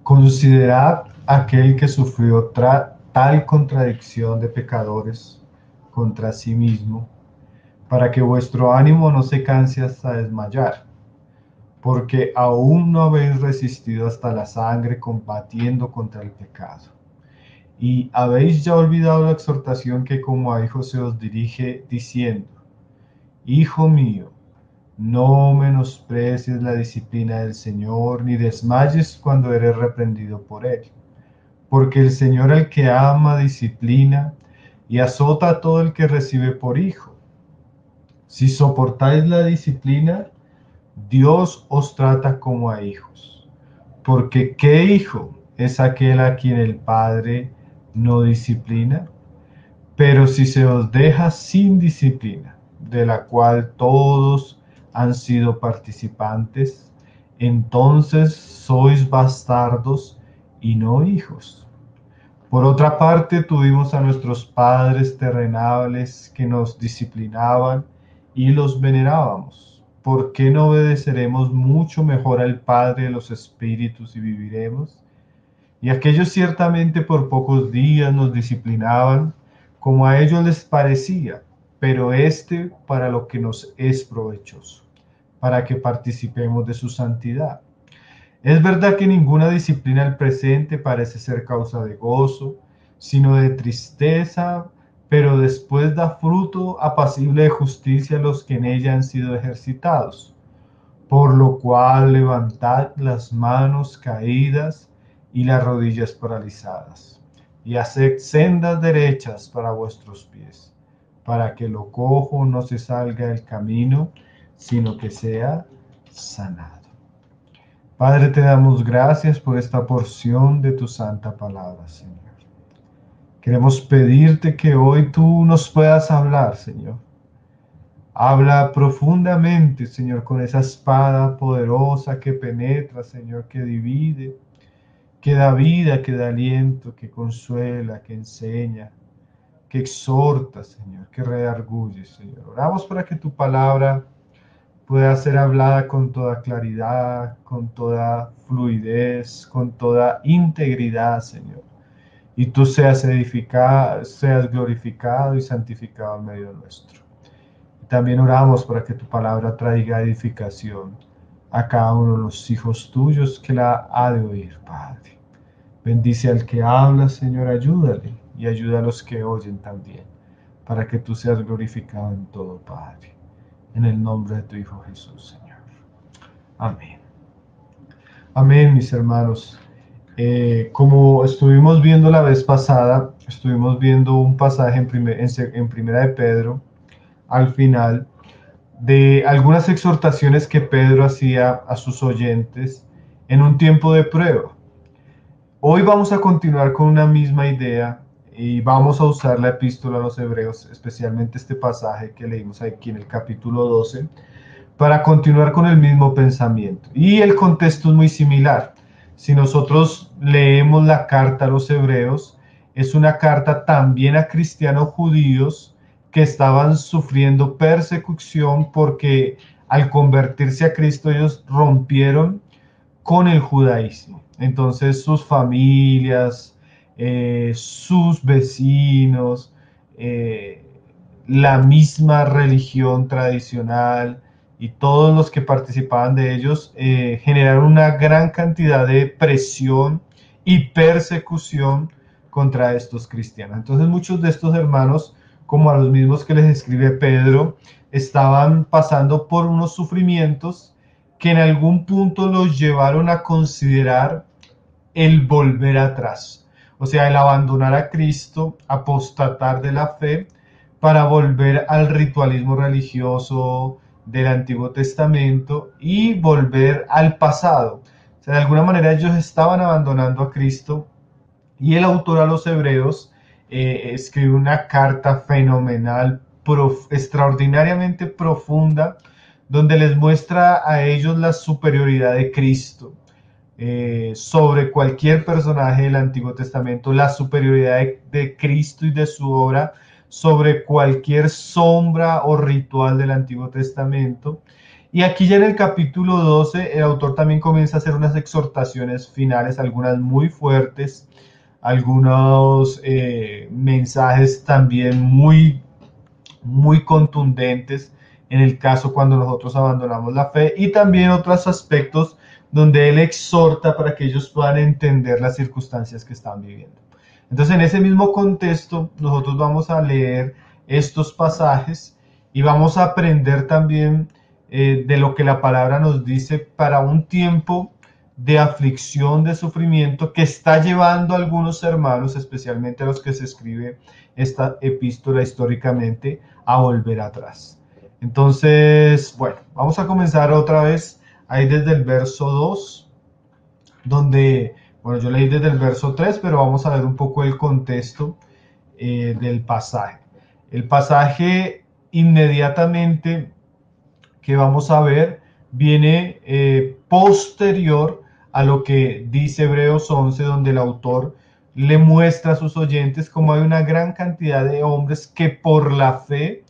Considerad aquel que sufrió tal contradicción de pecadores contra sí mismo, para que vuestro ánimo no se canse hasta desmayar, porque aún no habéis resistido hasta la sangre combatiendo contra el pecado. Y habéis ya olvidado la exhortación que como a hijos se os dirige, diciendo: Hijo mío, no menosprecies la disciplina del Señor, ni desmayes cuando eres reprendido por él. Porque el Señor al que ama disciplina y azota a todo el que recibe por hijo. Si soportáis la disciplina, Dios os trata como a hijos. Porque ¿qué hijo es aquel a quien el Padre no disciplina? Pero si se os deja sin disciplina, de la cual todos han sido participantes, entonces sois bastardos y no hijos. Por otra parte, tuvimos a nuestros padres terrenales que nos disciplinaban y los venerábamos. ¿Por qué no obedeceremos mucho mejor al Padre de los Espíritus y viviremos? Y aquellos ciertamente por pocos días nos disciplinaban, como a ellos les parecía, pero este para lo que nos es provechoso, para que participemos de su santidad. Es verdad que ninguna disciplina al presente parece ser causa de gozo, sino de tristeza, pero después da fruto apacible de justicia a los que en ella han sido ejercitados. Por lo cual levantad las manos caídas y las rodillas paralizadas, y haced sendas derechas para vuestros pies, para que lo cojo no se salga del camino, sino que sea sanado. Padre, te damos gracias por esta porción de tu santa palabra, Señor. Queremos pedirte que hoy tú nos puedas hablar, Señor. Habla profundamente, Señor, con esa espada poderosa que penetra, Señor, que divide, que da vida, que da aliento, que consuela, que enseña, que exhorta, Señor, que redarguye, Señor. Oramos para que tu palabra pueda ser hablada con toda claridad, con toda fluidez, con toda integridad, Señor. Y tú seas edificado, seas glorificado y santificado en medio nuestro. También oramos para que tu palabra traiga edificación a cada uno de los hijos tuyos que la ha de oír, Padre. Bendice al que habla, Señor, ayúdale y ayuda a los que oyen también, para que tú seas glorificado en todo, Padre. En el nombre de tu Hijo Jesús, Señor. Amén. Amén, mis hermanos. Como estuvimos viendo la vez pasada, estuvimos viendo un pasaje en Primera de Pedro, al final, de algunas exhortaciones que Pedro hacía a sus oyentes en un tiempo de prueba. Hoy vamos a continuar con una misma idea y vamos a usar la epístola a los Hebreos, especialmente este pasaje que leímos aquí en el capítulo 12, para continuar con el mismo pensamiento. Y el contexto es muy similar. Si nosotros leemos la carta a los Hebreos, es una carta también a cristianos judíos que estaban sufriendo persecución porque al convertirse a Cristo ellos rompieron con el judaísmo. Entonces sus familias, sus vecinos, la misma religión tradicional y todos los que participaban de ellos generaron una gran cantidad de presión y persecución contra estos cristianos. Entonces muchos de estos hermanos, como a los mismos que les escribe Pedro, estaban pasando por unos sufrimientos que en algún punto los llevaron a considerar el volver atrás, o sea, el abandonar a Cristo, apostatar de la fe para volver al ritualismo religioso del Antiguo Testamento y volver al pasado. O sea, de alguna manera ellos estaban abandonando a Cristo y el autor a los Hebreos escribe una carta fenomenal, extraordinariamente profunda, donde les muestra a ellos la superioridad de Cristo sobre cualquier personaje del Antiguo Testamento, la superioridad de Cristo y de su obra sobre cualquier sombra o ritual del Antiguo Testamento, Y aquí ya en el capítulo 12 el autor también comienza a hacer unas exhortaciones finales, algunas muy fuertes, algunos mensajes también muy contundentes en el caso cuando nosotros abandonamos la fe, y también otros aspectos donde él exhorta para que ellos puedan entender las circunstancias que están viviendo. Entonces, en ese mismo contexto, nosotros vamos a leer estos pasajes y vamos a aprender también de lo que la palabra nos dice para un tiempo de aflicción, de sufrimiento que está llevando a algunos hermanos, especialmente a los que se escribe esta epístola históricamente, a volver atrás. Entonces, bueno, vamos a comenzar otra vez ahí desde el verso 2, donde, bueno, yo leí desde el verso 3, pero vamos a ver un poco el contexto del pasaje. El pasaje inmediatamente que vamos a ver viene posterior a lo que dice Hebreos 11, donde el autor le muestra a sus oyentes cómo hay una gran cantidad de hombres que por la fe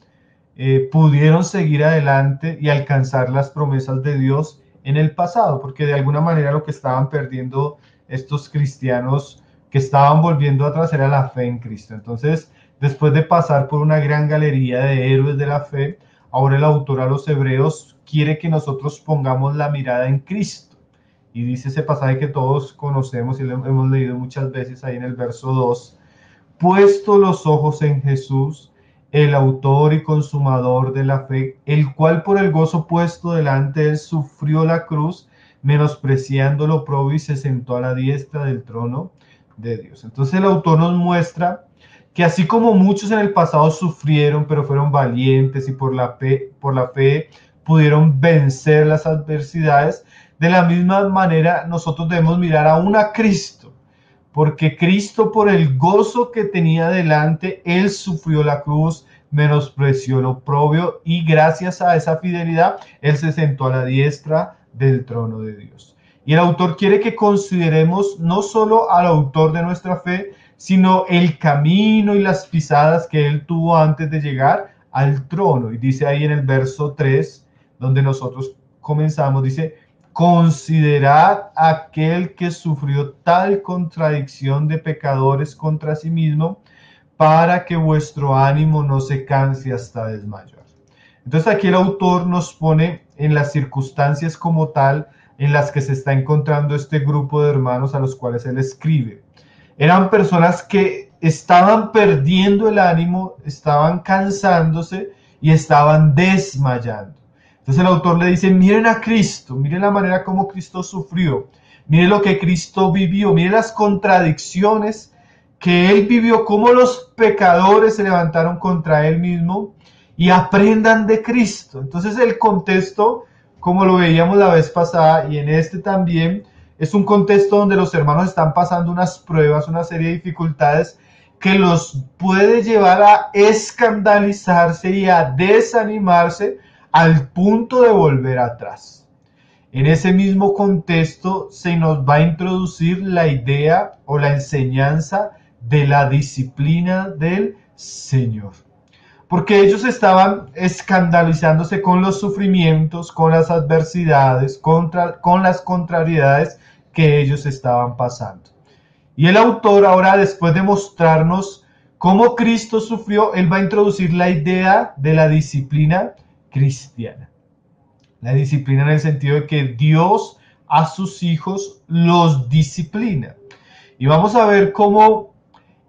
pudieron seguir adelante y alcanzar las promesas de Dios en el pasado, porque de alguna manera lo que estaban perdiendo estos cristianos que estaban volviendo atrás era la fe en Cristo. Entonces, después de pasar por una gran galería de héroes de la fe, ahora el autor a los hebreos quiere que nosotros pongamos la mirada en Cristo. Y dice ese pasaje que todos conocemos y lo hemos leído muchas veces ahí en el verso 2, puesto los ojos en Jesús, el autor y consumador de la fe, el cual por el gozo puesto delante de él sufrió la cruz, menospreciando lo oprobio, y se sentó a la diestra del trono de Dios. Entonces el autor nos muestra que así como muchos en el pasado sufrieron, pero fueron valientes y por la fe pudieron vencer las adversidades, de la misma manera nosotros debemos mirar aún a Cristo, porque Cristo, por el gozo que tenía delante, él sufrió la cruz, menospreció lo oprobio, y gracias a esa fidelidad él se sentó a la diestra del trono de Dios. Y el autor quiere que consideremos no solo al autor de nuestra fe, sino el camino y las pisadas que él tuvo antes de llegar al trono. Y dice ahí en el verso 3, donde nosotros comenzamos, dice: considerad aquel que sufrió tal contradicción de pecadores contra sí mismo, para que vuestro ánimo no se canse hasta desmayar. Entonces aquí el autor nos pone en las circunstancias como tal en las que se está encontrando este grupo de hermanos a los cuales él escribe. Eran personas que estaban perdiendo el ánimo, estaban cansándose y estaban desmayando. Entonces el autor le dice: miren a Cristo, miren la manera como Cristo sufrió, miren lo que Cristo vivió, miren las contradicciones que él vivió, cómo los pecadores se levantaron contra él mismo, y aprendan de Cristo. Entonces el contexto, como lo veíamos la vez pasada y en este también, es un contexto donde los hermanos están pasando unas pruebas, una serie de dificultades que los puede llevar a escandalizarse y a desanimarse al punto de volver atrás. En ese mismo contexto se nos va a introducir la idea o la enseñanza de la disciplina del Señor. Porque ellos estaban escandalizándose con los sufrimientos, con las adversidades, con las contrariedades que ellos estaban pasando. Y el autor ahora, después de mostrarnos cómo Cristo sufrió, él va a introducir la idea de la disciplina cristiana. La disciplina en el sentido de que Dios a sus hijos los disciplina. Y vamos a ver cómo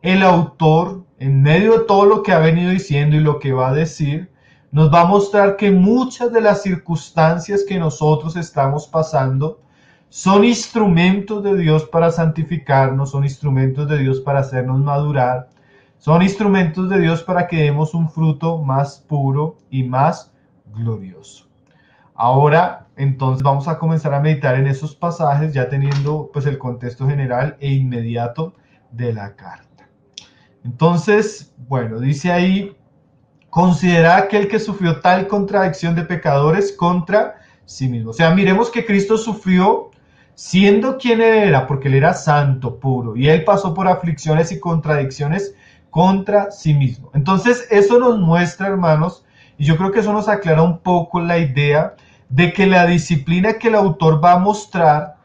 el autor, en medio de todo lo que ha venido diciendo y lo que va a decir, nos va a mostrar que muchas de las circunstancias que nosotros estamos pasando son instrumentos de Dios para santificarnos, son instrumentos de Dios para hacernos madurar, son instrumentos de Dios para que demos un fruto más puro y más glorioso. Ahora, entonces, vamos a comenzar a meditar en esos pasajes, ya teniendo pues el contexto general e inmediato de la carta. Entonces, bueno, dice ahí: considera aquel que sufrió tal contradicción de pecadores contra sí mismo. O sea, miremos que Cristo sufrió siendo quien era, porque él era santo, puro, y él pasó por aflicciones y contradicciones contra sí mismo. Entonces, eso nos muestra, hermanos, y yo creo que eso nos aclara un poco la idea de que la disciplina que el autor va a mostrar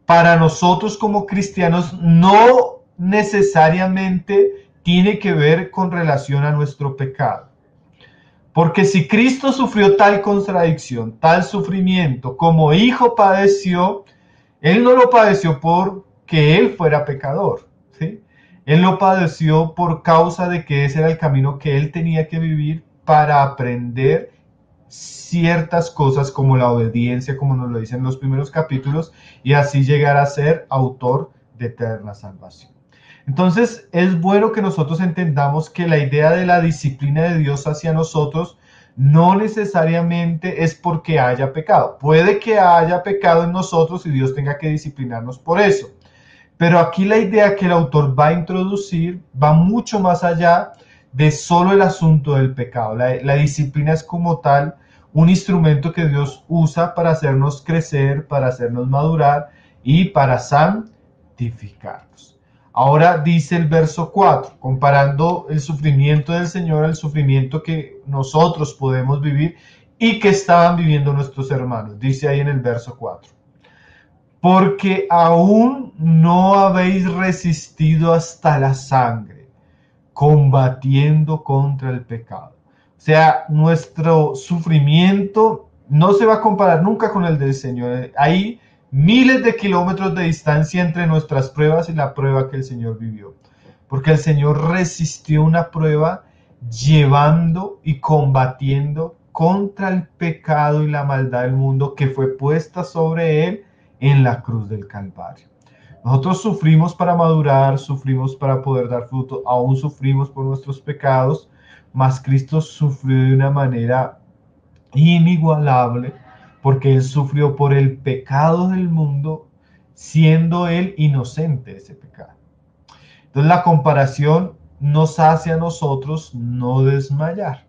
para nosotros como cristianos no necesariamente tiene que ver con relación a nuestro pecado. Porque si Cristo sufrió tal contradicción, tal sufrimiento, como hijo padeció, Él no lo padeció porque Él fuera pecador, ¿sí? Él lo padeció por causa de que ese era el camino que Él tenía que vivir para aprender ciertas cosas como la obediencia, como nos lo dicen los primeros capítulos, y así llegar a ser autor de eterna salvación. Entonces es bueno que nosotros entendamos que la idea de la disciplina de Dios hacia nosotros no necesariamente es porque haya pecado. Puede que haya pecado en nosotros y Dios tenga que disciplinarnos por eso. Pero aquí la idea que el autor va a introducir va mucho más allá de solo el asunto del pecado. La disciplina es como tal un instrumento que Dios usa para hacernos crecer, para hacernos madurar y para santificarnos. Ahora dice el verso 4, comparando el sufrimiento del Señor al sufrimiento que nosotros podemos vivir y que estaban viviendo nuestros hermanos. Dice ahí en el verso 4. Porque aún no habéis resistido hasta la sangre, combatiendo contra el pecado. O sea, nuestro sufrimiento no se va a comparar nunca con el del Señor. Hay miles de kilómetros de distancia entre nuestras pruebas y la prueba que el Señor vivió. Porque el Señor resistió una prueba llevando y combatiendo contra el pecado y la maldad del mundo que fue puesta sobre Él en la cruz del Calvario. Nosotros sufrimos para madurar, sufrimos para poder dar fruto, aún sufrimos por nuestros pecados, mas Cristo sufrió de una manera inigualable, porque Él sufrió por el pecado del mundo, siendo Él inocente de ese pecado. Entonces la comparación nos hace a nosotros no desmayar.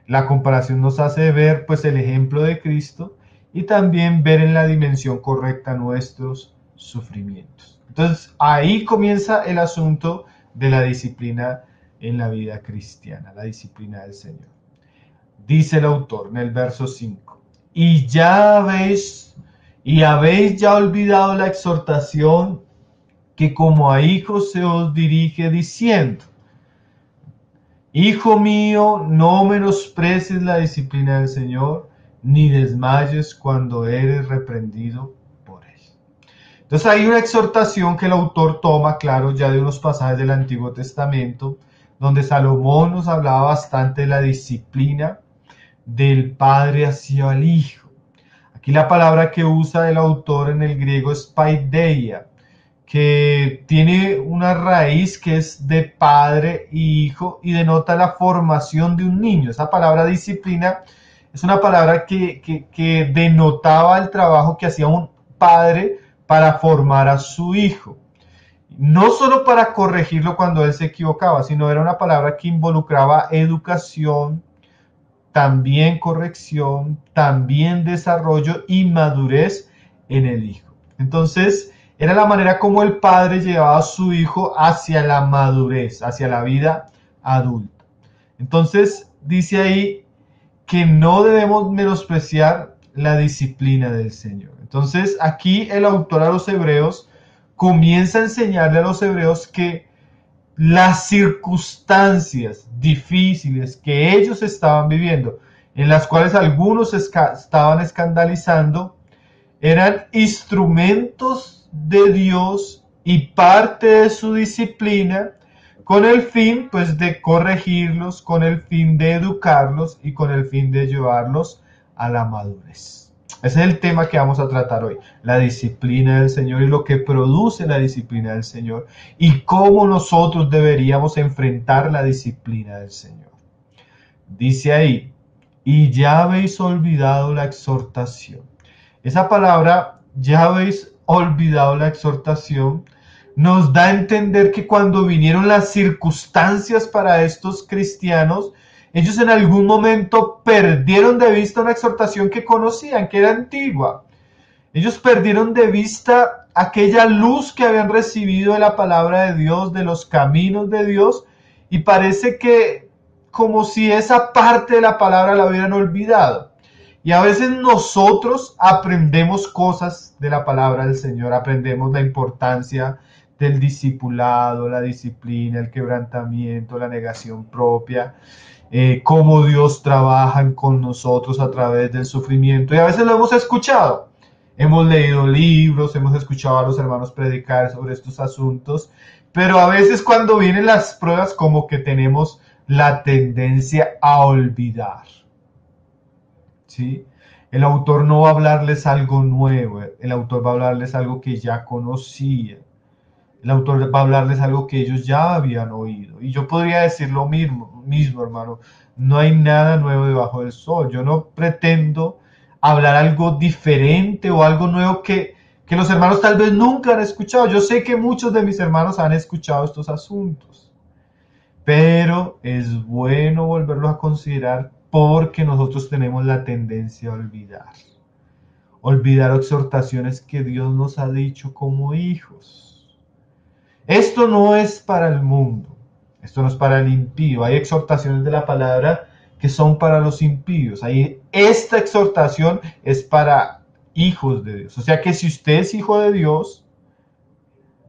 La comparación nos hace ver pues el ejemplo de Cristo y también ver en la dimensión correcta nuestros sufrimientos. Entonces ahí comienza el asunto de la disciplina en la vida cristiana, la disciplina del Señor. Dice el autor en el verso 5, habéis ya olvidado la exhortación que como a hijos se os dirige diciendo, Hijo mío, no menosprecies la disciplina del Señor, ni desmayes cuando eres reprendido por Él. Entonces hay una exhortación que el autor toma, claro, ya de unos pasajes del Antiguo Testamento, donde Salomón nos hablaba bastante de la disciplina del padre hacia el hijo. Aquí la palabra que usa el autor en el griego es paideia, que tiene una raíz que es de padre y hijo y denota la formación de un niño. Esa palabra disciplina es una palabra que denotaba el trabajo que hacía un padre para formar a su hijo. No solo para corregirlo cuando él se equivocaba, sino era una palabra que involucraba educación, también corrección, también desarrollo y madurez en el hijo. Entonces, era la manera como el padre llevaba a su hijo hacia la madurez, hacia la vida adulta. Entonces, dice ahí que no debemos menospreciar la disciplina del Señor. Entonces, aquí el autor a los hebreos comienza a enseñarle a los hebreos que las circunstancias difíciles que ellos estaban viviendo, en las cuales algunos estaban escandalizando, eran instrumentos de Dios y parte de su disciplina, con el fin pues de corregirlos, con el fin de educarlos y con el fin de llevarlos a la madurez. Ese es el tema que vamos a tratar hoy, la disciplina del Señor y lo que produce la disciplina del Señor y cómo nosotros deberíamos enfrentar la disciplina del Señor. Dice ahí, ya habéis olvidado la exhortación. Esa palabra, ya habéis olvidado la exhortación, nos da a entender que cuando vinieron las circunstancias para estos cristianos, ellos en algún momento perdieron de vista una exhortación que conocían, que era antigua. Ellos perdieron de vista aquella luz que habían recibido de la palabra de Dios, de los caminos de Dios, y parece que como si esa parte de la palabra la hubieran olvidado. Y a veces nosotros aprendemos cosas de la palabra del Señor, aprendemos la importancia del discipulado, la disciplina, el quebrantamiento, la negación propia, cómo Dios trabaja con nosotros a través del sufrimiento. Y a veces lo hemos escuchado. Hemos leído libros, hemos escuchado a los hermanos predicar sobre estos asuntos, pero a veces cuando vienen las pruebas como que tenemos la tendencia a olvidar. ¿Sí? El autor no va a hablarles algo nuevo, el autor va a hablarles algo que ya conocían. El autor va a hablarles algo que ellos ya habían oído. Y yo podría decir lo mismo, hermano. No hay nada nuevo debajo del sol. Yo no pretendo hablar algo diferente o algo nuevo que los hermanos tal vez nunca han escuchado. Yo sé que muchos de mis hermanos han escuchado estos asuntos. Pero es bueno volverlos a considerar porque nosotros tenemos la tendencia a olvidar. Olvidar exhortaciones que Dios nos ha dicho como hijos. Esto no es para el mundo, esto no es para el impío. Hay exhortaciones de la palabra que son para los impíos. Esta exhortación es para hijos de Dios. O sea que si usted es hijo de Dios,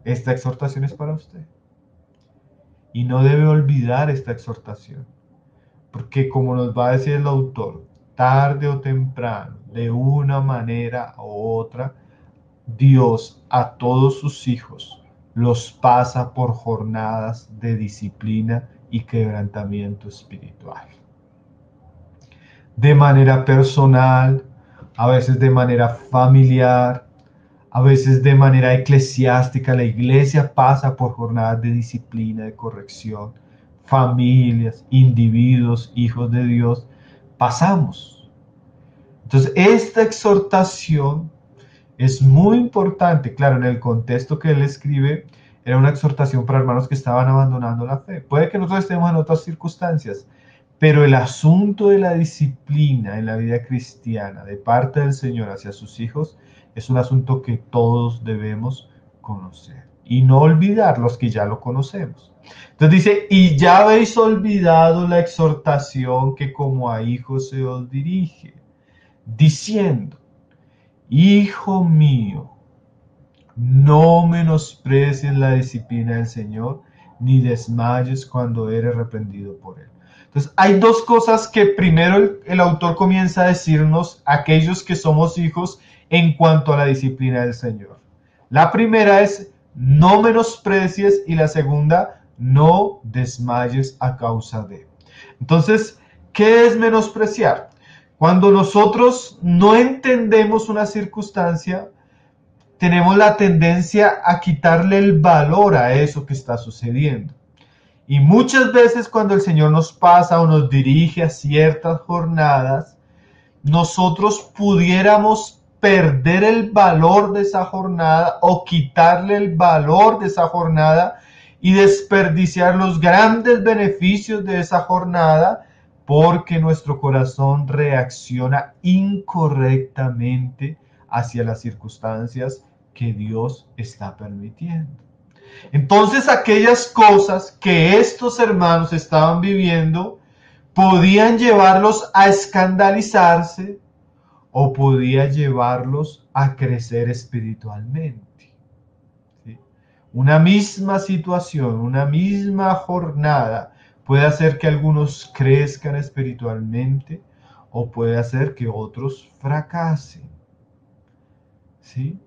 esta exhortación es para usted. Y no debe olvidar esta exhortación, porque como nos va a decir el autor, tarde o temprano, de una manera u otra, Dios a todos sus hijos los pasa por jornadas de disciplina y quebrantamiento espiritual. De manera personal, a veces de manera familiar, a veces de manera eclesiástica. La iglesia pasa por jornadas de disciplina, de corrección. Familias, individuos, hijos de Dios, pasamos. Entonces, esta exhortación es muy importante. Claro, en el contexto que él escribe, era una exhortación para hermanos que estaban abandonando la fe. Puede que nosotros estemos en otras circunstancias, pero el asunto de la disciplina en la vida cristiana de parte del Señor hacia sus hijos es un asunto que todos debemos conocer y no olvidar los que ya lo conocemos. Entonces dice, y ya habéis olvidado la exhortación que como a hijos se os dirige, diciendo, Hijo mío, no menosprecies la disciplina del Señor, ni desmayes cuando eres reprendido por Él. Entonces, hay dos cosas que primero el autor comienza a decirnos, aquellos que somos hijos, en cuanto a la disciplina del Señor. La primera es, no menosprecies, y la segunda, no desmayes a causa de. Entonces, ¿qué es menospreciar? Cuando nosotros no entendemos una circunstancia, tenemos la tendencia a quitarle el valor a eso que está sucediendo. Y muchas veces cuando el Señor nos pasa o nos dirige a ciertas jornadas, nosotros pudiéramos perder el valor de esa jornada o quitarle el valor de esa jornada y desperdiciar los grandes beneficios de esa jornada porque nuestro corazón reacciona incorrectamente hacia las circunstancias que Dios está permitiendo. Entonces, aquellas cosas que estos hermanos estaban viviendo podían llevarlos a escandalizarse o podía llevarlos a crecer espiritualmente. ¿Sí? Una misma situación, una misma jornada puede hacer que algunos crezcan espiritualmente o puede hacer que otros fracasen. ¿Sí?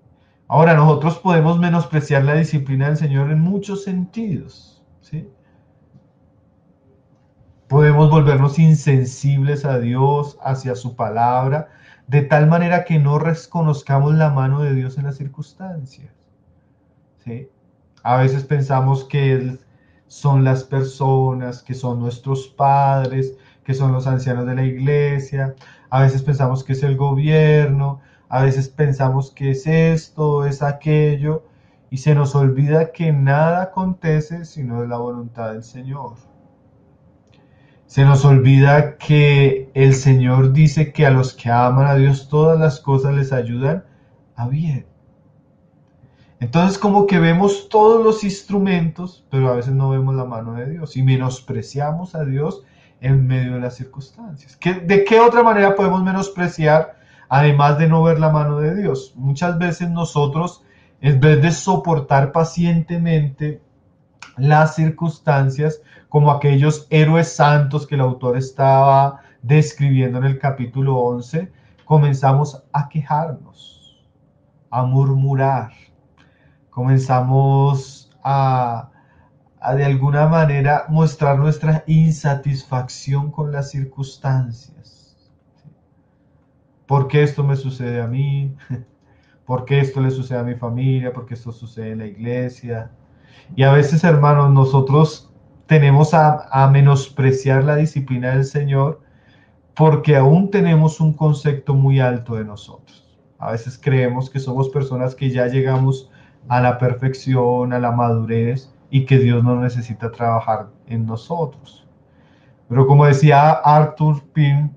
Ahora, nosotros podemos menospreciar la disciplina del Señor en muchos sentidos. ¿Sí? Podemos volvernos insensibles a Dios, hacia su palabra, de tal manera que no reconozcamos la mano de Dios en las circunstancias. ¿Sí? A veces pensamos que son las personas, que son nuestros padres, que son los ancianos de la iglesia. A veces pensamos que es el gobierno. A veces pensamos que es esto, es aquello. Y se nos olvida que nada acontece sino de la voluntad del Señor. Se nos olvida que el Señor dice que a los que aman a Dios todas las cosas les ayudan a bien. Entonces como que vemos todos los instrumentos, pero a veces no vemos la mano de Dios y menospreciamos a Dios en medio de las circunstancias. ¿De qué otra manera podemos menospreciar, además de no ver la mano de Dios? Muchas veces nosotros, en vez de soportar pacientemente las circunstancias, como aquellos héroes santos que el autor estaba describiendo en el capítulo 11, comenzamos a quejarnos, a murmurar, comenzamos a de alguna manera mostrar nuestra insatisfacción con las circunstancias. ¿Por qué esto me sucede a mí? ¿Por qué esto le sucede a mi familia? ¿Por qué esto sucede en la iglesia? Y a veces, hermanos, nosotros tenemos a menospreciar la disciplina del Señor porque aún tenemos un concepto muy alto de nosotros. A veces creemos que somos personas que ya llegamos a la perfección, a la madurez y que Dios no necesita trabajar en nosotros. Pero como decía Arthur Pym,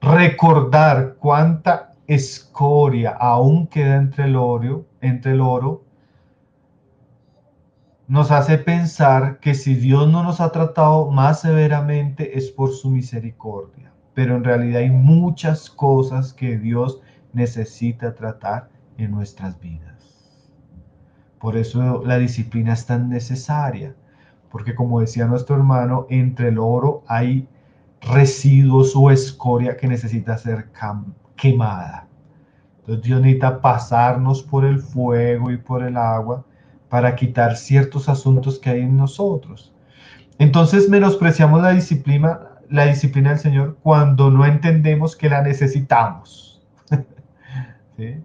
recordar cuánta escoria aún queda entre el oro, nos hace pensar que si Dios no nos ha tratado más severamente es por su misericordia. Pero en realidad hay muchas cosas que Dios necesita tratar en nuestras vidas. Por eso la disciplina es tan necesaria. Porque como decía nuestro hermano, entre el oro hay residuos o escoria que necesita ser quemada. Entonces Dios necesita pasarnos por el fuego y por el agua para quitar ciertos asuntos que hay en nosotros. Entonces menospreciamos la disciplina del Señor cuando no entendemos que la necesitamos. ¿Sí?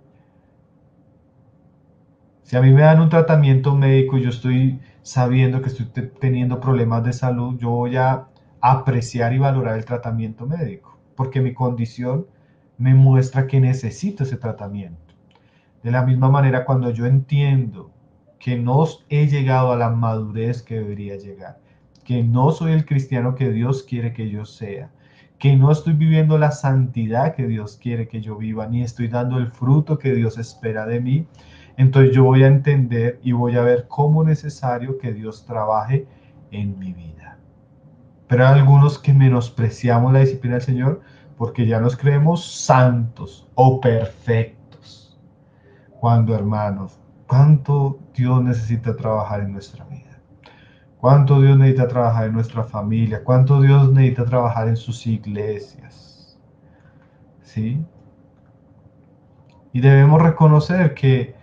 Si a mí me dan un tratamiento médico y yo estoy sabiendo que estoy teniendo problemas de salud, yo voy a apreciar y valorar el tratamiento médico, porque mi condición me muestra que necesito ese tratamiento. De la misma manera, cuando yo entiendo que no he llegado a la madurez que debería llegar, que no soy el cristiano que Dios quiere que yo sea, que no estoy viviendo la santidad que Dios quiere que yo viva, ni estoy dando el fruto que Dios espera de mí, entonces yo voy a entender y voy a ver cómo es necesario que Dios trabaje en mi vida. Pero hay algunos que menospreciamos la disciplina del Señor porque ya nos creemos santos o perfectos. Cuando, hermanos, cuánto Dios necesita trabajar en nuestra vida. Cuánto Dios necesita trabajar en nuestra familia. Cuánto Dios necesita trabajar en sus iglesias. ¿Sí? Y debemos reconocer que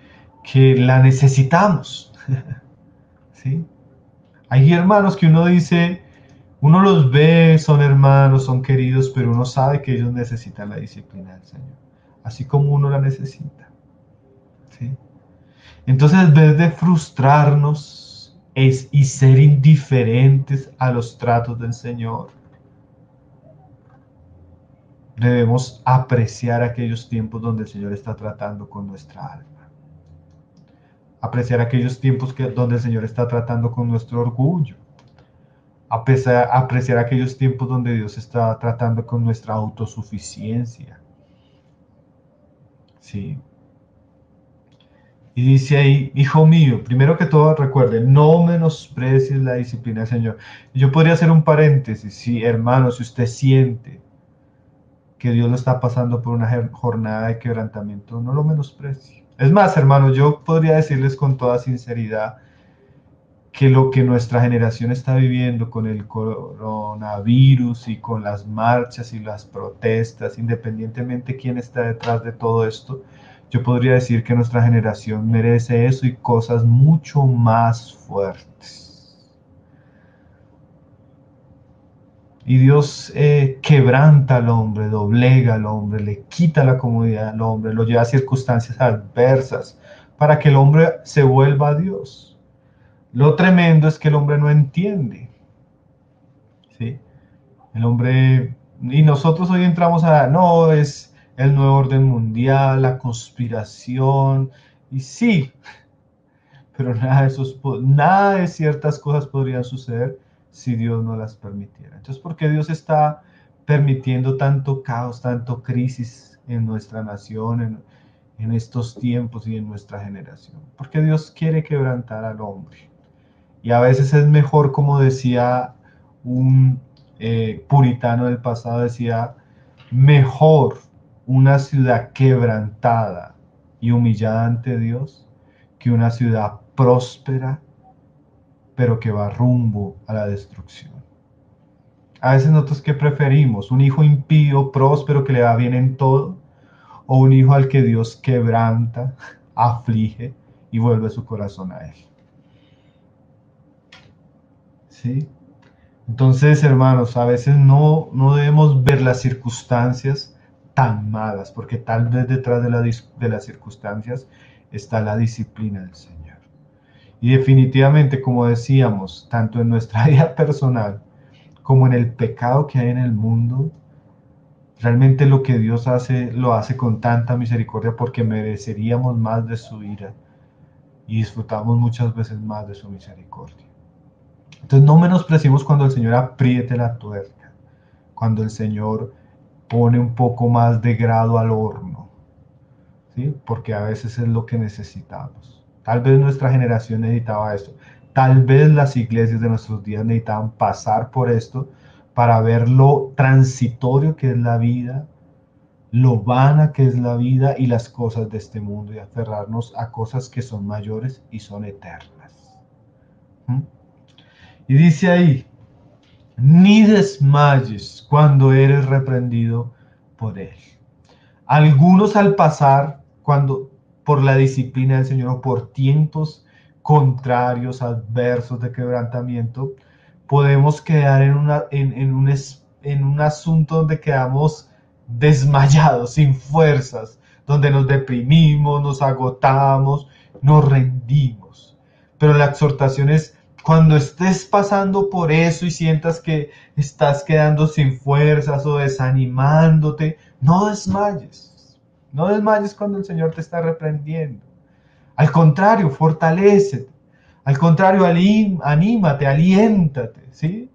la necesitamos. ¿Sí? Hay hermanos que uno dice, uno los ve, son hermanos, son queridos, pero uno sabe que ellos necesitan la disciplina del Señor. Así como uno la necesita. ¿Sí? Entonces, en vez de frustrarnos y ser indiferentes a los tratos del Señor, debemos apreciar aquellos tiempos donde el Señor está tratando con nuestra alma. Apreciar aquellos tiempos donde el Señor está tratando con nuestro orgullo. Apreciar aquellos tiempos donde Dios está tratando con nuestra autosuficiencia. Sí. Y dice ahí, hijo mío, primero que todo recuerde, no menosprecies la disciplina del Señor. Yo podría hacer un paréntesis, sí, hermano, si usted siente que Dios lo está pasando por una jornada de quebrantamiento, no lo menosprecie. Es más, hermano, yo podría decirles con toda sinceridad que lo que nuestra generación está viviendo con el coronavirus y con las marchas y las protestas, independientemente de quién está detrás de todo esto, yo podría decir que nuestra generación merece eso y cosas mucho más fuertes. Y Dios quebranta al hombre, doblega al hombre, le quita la comodidad al hombre, lo lleva a circunstancias adversas para que el hombre se vuelva a Dios. Lo tremendo es que el hombre no entiende. ¿Sí? El hombre, y nosotros hoy entramos no, es el nuevo orden mundial, la conspiración, y sí, pero nada de ciertas cosas podrían suceder si Dios no las permitiera. Entonces, ¿por qué Dios está permitiendo tanto caos, tanto crisis en nuestra nación, en estos tiempos y en nuestra generación? Porque Dios quiere quebrantar al hombre. Y a veces es mejor, como decía un puritano del pasado decía, mejor una ciudad quebrantada y humillada ante Dios que una ciudad próspera pero que va rumbo a la destrucción. A veces nosotros, ¿qué preferimos? ¿Un hijo impío, próspero, que le va bien en todo? ¿O un hijo al que Dios quebranta, aflige y vuelve su corazón a Él? ¿Sí? Entonces, hermanos, a veces no debemos ver las circunstancias tan malas, porque tal vez detrás de las circunstancias está la disciplina del Señor. Y definitivamente, como decíamos, tanto en nuestra vida personal como en el pecado que hay en el mundo, realmente lo que Dios hace, lo hace con tanta misericordia porque mereceríamos más de su ira y disfrutamos muchas veces más de su misericordia. Entonces no menospreciemos cuando el Señor apriete la tuerca, cuando el Señor pone un poco más de grado al horno, ¿sí? Porque a veces es lo que necesitamos. Tal vez nuestra generación necesitaba esto. Tal vez las iglesias de nuestros días necesitaban pasar por esto para ver lo transitorio que es la vida, lo vana que es la vida y las cosas de este mundo, y aferrarnos a cosas que son mayores y son eternas. ¿Mm? Y dice ahí, ni desmayes cuando eres reprendido por él. Algunos al pasar por la disciplina del Señor o por tiempos contrarios, adversos de quebrantamiento, podemos quedar en un asunto donde quedamos desmayados, sin fuerzas, donde nos deprimimos, nos agotamos, nos rendimos. Pero la exhortación es, cuando estés pasando por eso y sientas que estás quedando sin fuerzas o desanimándote, no desmayes. No desmayes cuando el Señor te está reprendiendo. Al contrario, fortalécete. Al contrario, anímate, aliéntate, ¿sí?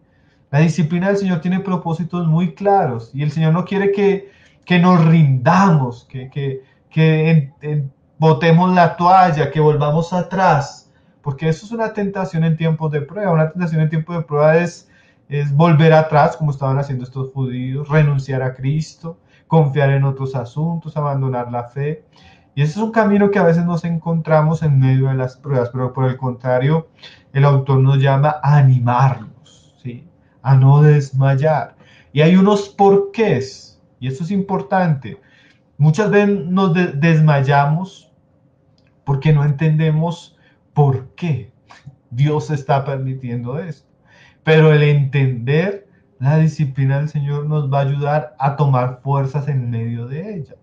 La disciplina del Señor tiene propósitos muy claros y el Señor no quiere que nos rindamos, que botemos la toalla, que volvamos atrás, porque eso es una tentación en tiempos de prueba. Una tentación en tiempos de prueba es volver atrás, como estaban haciendo estos judíos, renunciar a Cristo, confiar en otros asuntos, abandonar la fe. Y ese es un camino que a veces nos encontramos en medio de las pruebas, pero por el contrario, el autor nos llama a animarnos, ¿sí? A no desmayar. Y hay unos porqués, y esto es importante. Muchas veces nos desmayamos porque no entendemos por qué Dios está permitiendo esto. Pero el entender la disciplina del Señor nos va a ayudar a tomar fuerzas en medio de ella.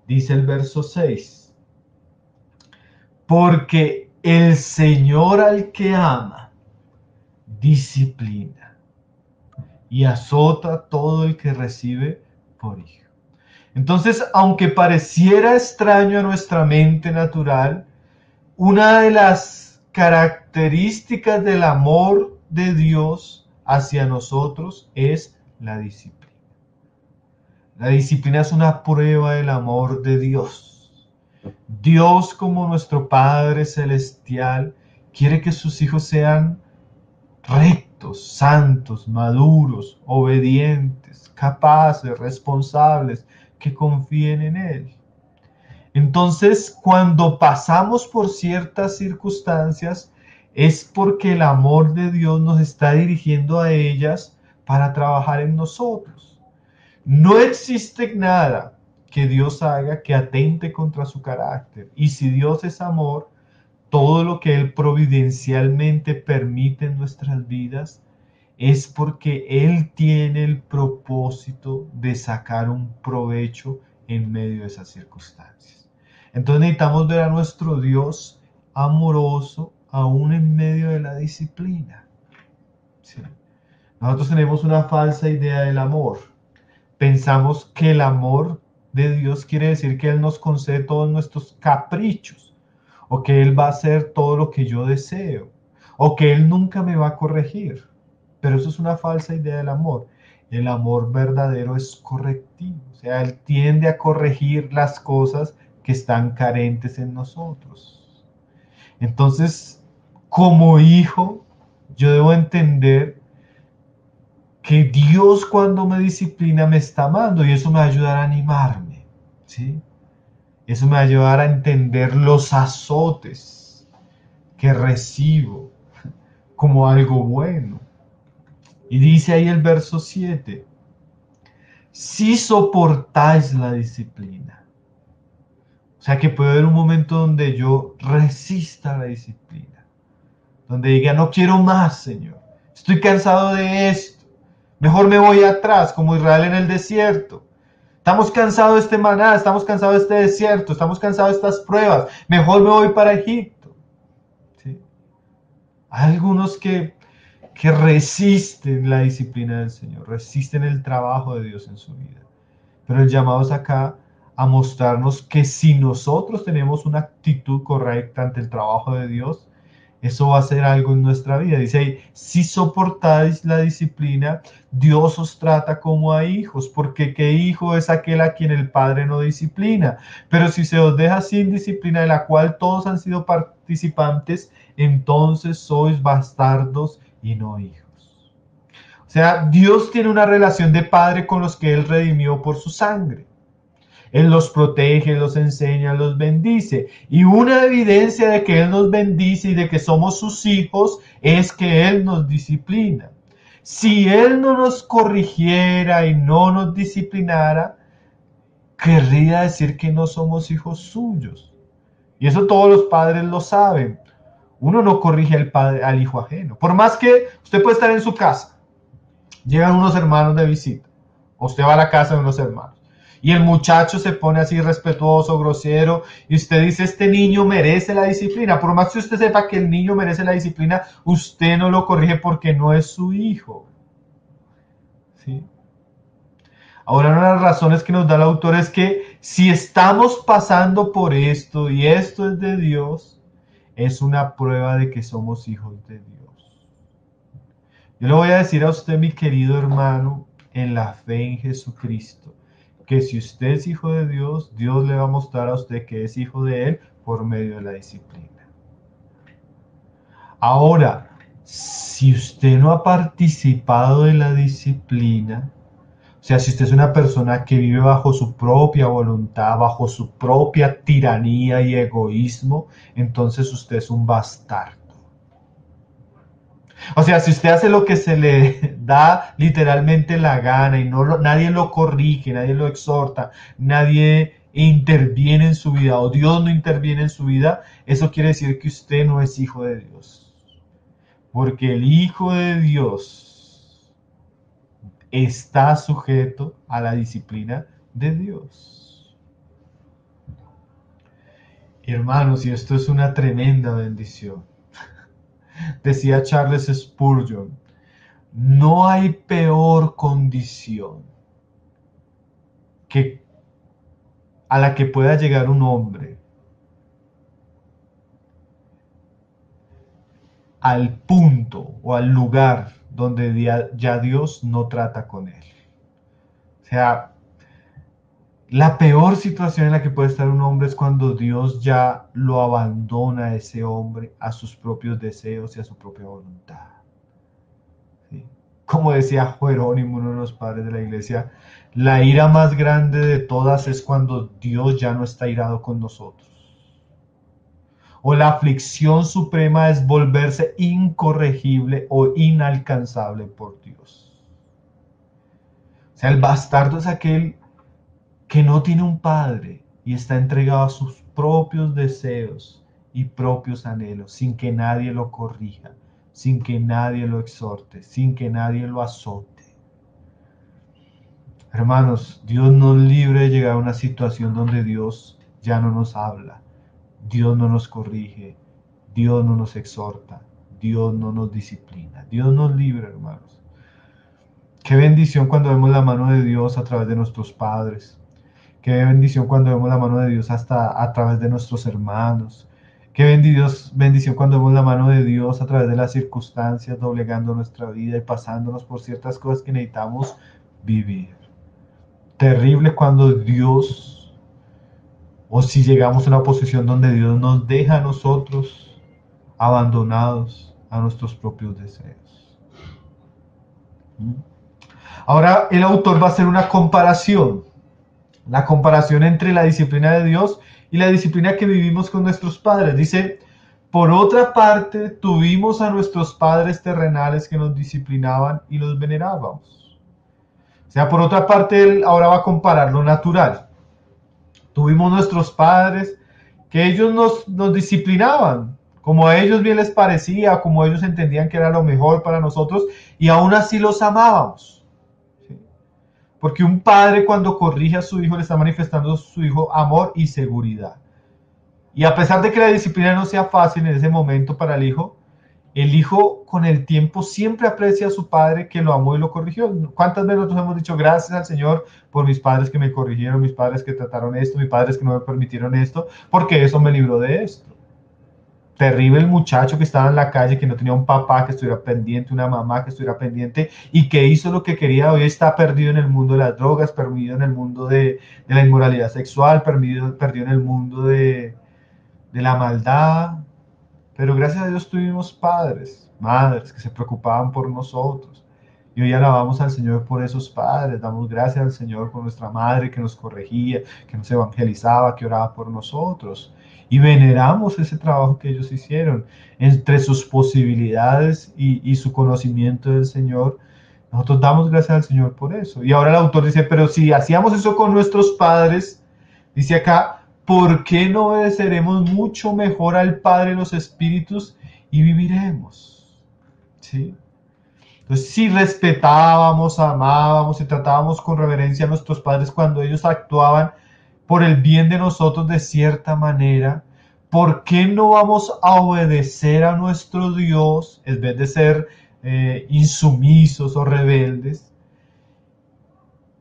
Dice el verso 6, porque el Señor al que ama, disciplina y azota a todo el que recibe por hijo. Entonces, aunque pareciera extraño a nuestra mente natural, una de las características del amor de Dios hacia nosotros es la disciplina. La disciplina es una prueba del amor de Dios. Dios, como nuestro Padre Celestial, quiere que sus hijos sean rectos, santos, maduros, obedientes, capaces, responsables, que confíen en Él. Entonces, cuando pasamos por ciertas circunstancias, es porque el amor de Dios nos está dirigiendo a ellas para trabajar en nosotros. No existe nada que Dios haga que atente contra su carácter. Y si Dios es amor, todo lo que Él providencialmente permite en nuestras vidas es porque Él tiene el propósito de sacar un provecho en medio de esas circunstancias. Entonces necesitamos ver a nuestro Dios amoroso aún en medio de la disciplina. ¿Sí? Nosotros tenemos una falsa idea del amor. Pensamos que el amor de Dios quiere decir que Él nos concede todos nuestros caprichos, o que Él va a hacer todo lo que yo deseo, o que Él nunca me va a corregir. Pero eso es una falsa idea del amor. El amor verdadero es correctivo, o sea, Él tiende a corregir las cosas que están carentes en nosotros. Entonces, como hijo, yo debo entender que Dios cuando me disciplina me está amando y eso me va a ayudar a animarme, ¿sí? Eso me va a ayudar a entender los azotes que recibo como algo bueno. Y dice ahí el verso 7, si soportáis la disciplina. O sea que puede haber un momento donde yo resista la disciplina, donde diga, no quiero más, Señor, estoy cansado de esto, mejor me voy atrás, como Israel en el desierto. Estamos cansados de este maná, estamos cansados de este desierto, estamos cansados de estas pruebas, mejor me voy para Egipto. ¿Sí? Hay algunos que resisten la disciplina del Señor, resisten el trabajo de Dios en su vida. Pero el llamado es acá a mostrarnos que si nosotros tenemos una actitud correcta ante el trabajo de Dios, eso va a ser algo en nuestra vida. Dice ahí, si soportáis la disciplina, Dios os trata como a hijos, porque ¿qué hijo es aquel a quien el Padre no disciplina? Pero si se os deja sin disciplina, de la cual todos han sido participantes, entonces sois bastardos y no hijos. O sea, Dios tiene una relación de padre con los que Él redimió por su sangre. Él los protege, los enseña, los bendice. Y una evidencia de que Él nos bendice y de que somos sus hijos es que Él nos disciplina. Si Él no nos corrigiera y no nos disciplinara, querría decir que no somos hijos suyos. Y eso todos los padres lo saben. Uno no corrige al hijo ajeno. Por más que usted puede estar en su casa, llegan unos hermanos de visita, usted va a la casa de unos hermanos, y el muchacho se pone así respetuoso, grosero, y usted dice, este niño merece la disciplina. Por más que usted sepa que el niño merece la disciplina, usted no lo corrige porque no es su hijo. ¿Sí? Ahora, una de las razones que nos da el autor es que si estamos pasando por esto, y esto es de Dios, es una prueba de que somos hijos de Dios. Yo le voy a decir a usted, mi querido hermano, en la fe en Jesucristo, que si usted es hijo de Dios, Dios le va a mostrar a usted que es hijo de Él por medio de la disciplina. Ahora, si usted no ha participado de la disciplina, o sea, si usted es una persona que vive bajo su propia voluntad, bajo su propia tiranía y egoísmo, entonces usted es un bastardo. O sea, si usted hace lo que se le da literalmente la gana y nadie lo corrige, nadie lo exhorta, nadie interviene en su vida o Dios no interviene en su vida, eso quiere decir que usted no es hijo de Dios. Porque el hijo de Dios está sujeto a la disciplina de Dios. Hermanos, y esto es una tremenda bendición. Decía Charles Spurgeon, no hay peor condición a la que pueda llegar un hombre al punto o al lugar donde ya Dios no trata con él. O sea, la peor situación en la que puede estar un hombre es cuando Dios ya lo abandona a ese hombre a sus propios deseos y a su propia voluntad. ¿Sí? Como decía Jerónimo, uno de los padres de la iglesia, la ira más grande de todas es cuando Dios ya no está irado con nosotros. O la aflicción suprema es volverse incorregible o inalcanzable por Dios. O sea, el bastardo es aquel que no tiene un padre y está entregado a sus propios deseos y propios anhelos, sin que nadie lo corrija, sin que nadie lo exhorte, sin que nadie lo azote. Hermanos, Dios nos libre de llegar a una situación donde Dios ya no nos habla, Dios no nos corrige, Dios no nos exhorta, Dios no nos disciplina. Dios nos libre, hermanos. Qué bendición cuando vemos la mano de Dios a través de nuestros padres. Qué bendición cuando vemos la mano de Dios hasta a través de nuestros hermanos. Qué bendición cuando vemos la mano de Dios a través de las circunstancias, doblegando nuestra vida y pasándonos por ciertas cosas que necesitamos vivir. Terrible cuando Dios, o si llegamos a una posición donde Dios nos deja a nosotros abandonados a nuestros propios deseos. Ahora el autor va a hacer una comparación, la comparación entre la disciplina de Dios y la disciplina que vivimos con nuestros padres. Dice, por otra parte, tuvimos a nuestros padres terrenales que nos disciplinaban y los venerábamos. O sea, por otra parte, él ahora va a comparar lo natural. Tuvimos nuestros padres que ellos nos disciplinaban, como a ellos bien les parecía, como ellos entendían que era lo mejor para nosotros, y aún así los amábamos. ¿Sí? Porque un padre cuando corrige a su hijo le está manifestando a su hijo amor y seguridad. Y a pesar de que la disciplina no sea fácil en ese momento para el hijo con el tiempo siempre aprecia a su padre que lo amó y lo corrigió. ¿Cuántas veces nosotros hemos dicho gracias al Señor por mis padres que me corrigieron, mis padres que trataron esto, mis padres que no me permitieron esto, porque eso me libró de esto? Terrible el muchacho que estaba en la calle, que no tenía un papá que estuviera pendiente, una mamá que estuviera pendiente y que hizo lo que quería. Hoy está perdido en el mundo de las drogas, perdido en el mundo de la inmoralidad sexual, perdido en el mundo de la maldad. Pero gracias a Dios tuvimos padres, madres que se preocupaban por nosotros. Y hoy alabamos al Señor por esos padres, damos gracias al Señor por nuestra madre que nos corregía, que nos evangelizaba, que oraba por nosotros. Y veneramos ese trabajo que ellos hicieron. Entre sus posibilidades y su conocimiento del Señor, nosotros damos gracias al Señor por eso. Y ahora el autor dice, pero si hacíamos eso con nuestros padres, dice acá, ¿por qué no obedeceremos mucho mejor al Padre de los Espíritus y viviremos? ¿Sí? Entonces, si respetábamos, amábamos y tratábamos con reverencia a nuestros padres cuando ellos actuaban por el bien de nosotros de cierta manera, ¿por qué no vamos a obedecer a nuestro Dios en vez de ser insumisos o rebeldes?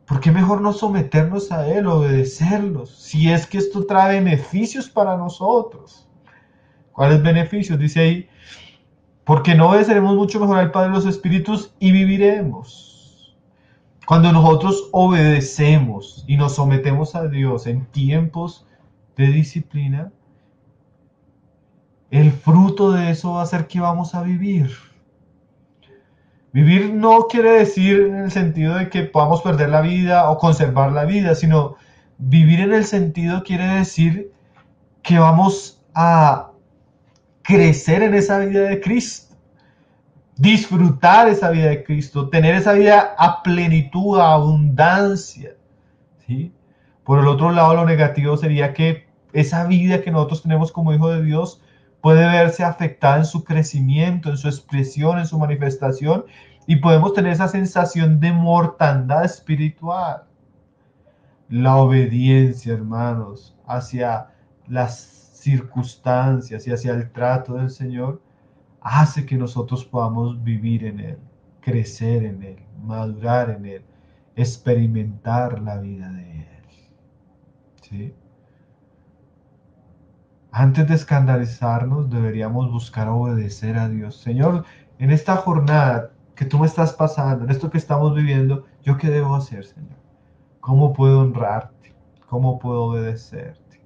¿Por qué mejor no someternos a Él, obedecerlos? Si es que esto trae beneficios para nosotros. ¿Cuáles beneficios? Dice ahí, porque no obedeceremos mucho mejor al Padre de los Espíritus y viviremos. Cuando nosotros obedecemos y nos sometemos a Dios en tiempos de disciplina, el fruto de eso va a ser que vamos a vivir. Vivir no quiere decir en el sentido de que podamos perder la vida o conservar la vida, sino vivir en el sentido quiere decir que vamos a crecer en esa vida de Cristo, disfrutar esa vida de Cristo, tener esa vida a plenitud, a abundancia. ¿Sí? Por el otro lado, lo negativo sería que esa vida que nosotros tenemos como hijo de Dios puede verse afectada en su crecimiento, en su expresión, en su manifestación, y podemos tener esa sensación de mortandad espiritual. La obediencia, hermanos, hacia las circunstancias y hacia el trato del Señor hace que nosotros podamos vivir en Él, crecer en Él, madurar en Él, experimentar la vida de Él. ¿Sí? Antes de escandalizarnos, deberíamos buscar obedecer a Dios. Señor, en esta jornada que tú me estás pasando, en esto que estamos viviendo, ¿yo qué debo hacer, Señor? ¿Cómo puedo honrarte? ¿Cómo puedo obedecerte?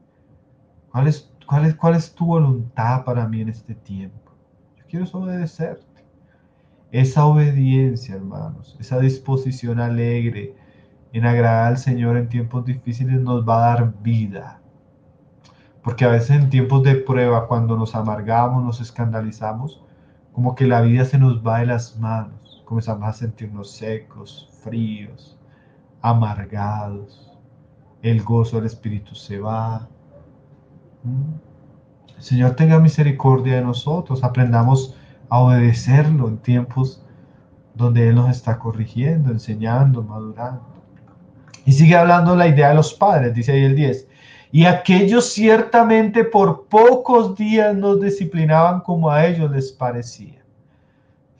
¿Cuál es tu voluntad para mí en este tiempo? Yo quiero obedecerte. Esa obediencia, hermanos, esa disposición alegre en agradar al Señor en tiempos difíciles nos va a dar vida. Porque a veces en tiempos de prueba, cuando nos amargamos, nos escandalizamos, como que la vida se nos va de las manos. Comenzamos a sentirnos secos, fríos, amargados. El gozo del Espíritu se va. El Señor tenga misericordia de nosotros. Aprendamos a obedecerlo en tiempos donde Él nos está corrigiendo, enseñando, madurando. Y sigue hablando la idea de los padres, dice ahí el 10. Y aquellos ciertamente por pocos días nos disciplinaban como a ellos les parecía.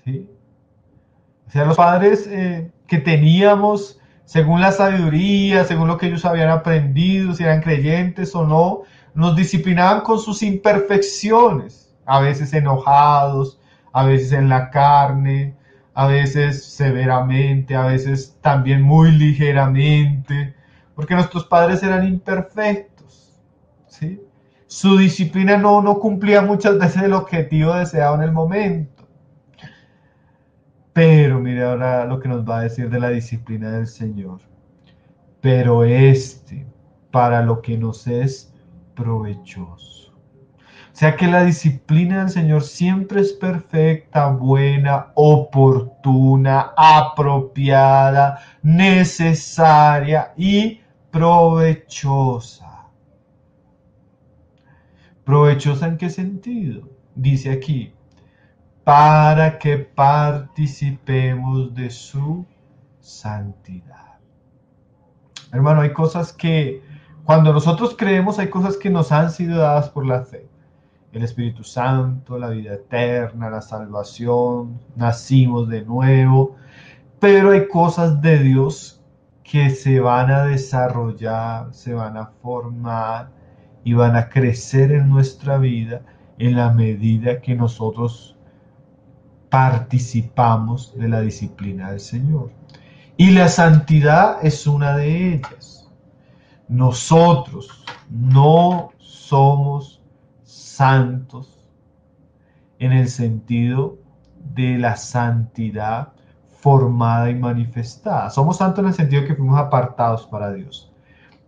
¿Sí? O sea, los padres que teníamos, según la sabiduría, según lo que ellos habían aprendido, si eran creyentes o no, nos disciplinaban con sus imperfecciones, a veces enojados, a veces en la carne, a veces severamente, a veces también muy ligeramente, porque nuestros padres eran imperfectos, ¿sí? Su disciplina no cumplía muchas veces el objetivo deseado en el momento. Pero mire ahora lo que nos va a decir de la disciplina del Señor. Pero para lo que nos es provechoso. O sea que la disciplina del Señor siempre es perfecta, buena, oportuna, apropiada, necesaria y provechosa. ¿Provechosa en qué sentido? Dice aquí, para que participemos de su santidad. Hermano, hay cosas que cuando nosotros creemos, hay cosas que nos han sido dadas por la fe. El Espíritu Santo, la vida eterna, la salvación, nacimos de nuevo, pero hay cosas de Dios que se van a desarrollar, se van a formar y van a crecer en nuestra vida en la medida que nosotros participamos de la disciplina del Señor. Y la santidad es una de ellas. Nosotros no somos santos en el sentido de la santidad formada y manifestada. Somos santos en el sentido que fuimos apartados para Dios.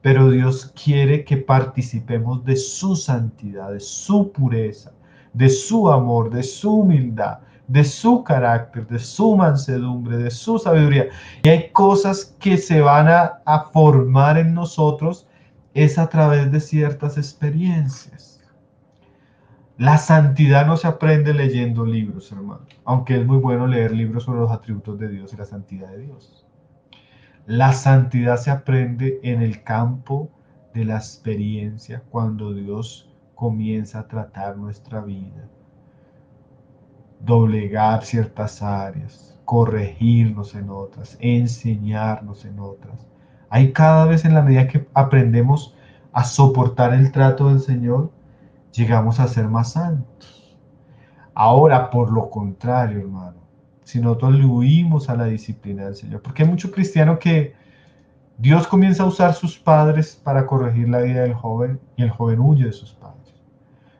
Pero Dios quiere que participemos de su santidad, de su pureza, de su amor, de su humildad, de su carácter, de su mansedumbre, de su sabiduría. Y hay cosas que se van a formar en nosotros es a través de ciertas experiencias. La santidad no se aprende leyendo libros, hermano, aunque es muy bueno leer libros sobre los atributos de Dios y la santidad de Dios. La santidad se aprende en el campo de la experiencia cuando Dios comienza a tratar nuestra vida, doblegar ciertas áreas, corregirnos en otras, enseñarnos en otras. Hay cada vez en la medida que aprendemos a soportar el trato del Señor, llegamos a ser más santos. Ahora, por lo contrario, hermano, si nosotros le huimos a la disciplina del Señor, porque hay mucho cristiano que Dios comienza a usar sus padres para corregir la vida del joven y el joven huye de sus padres.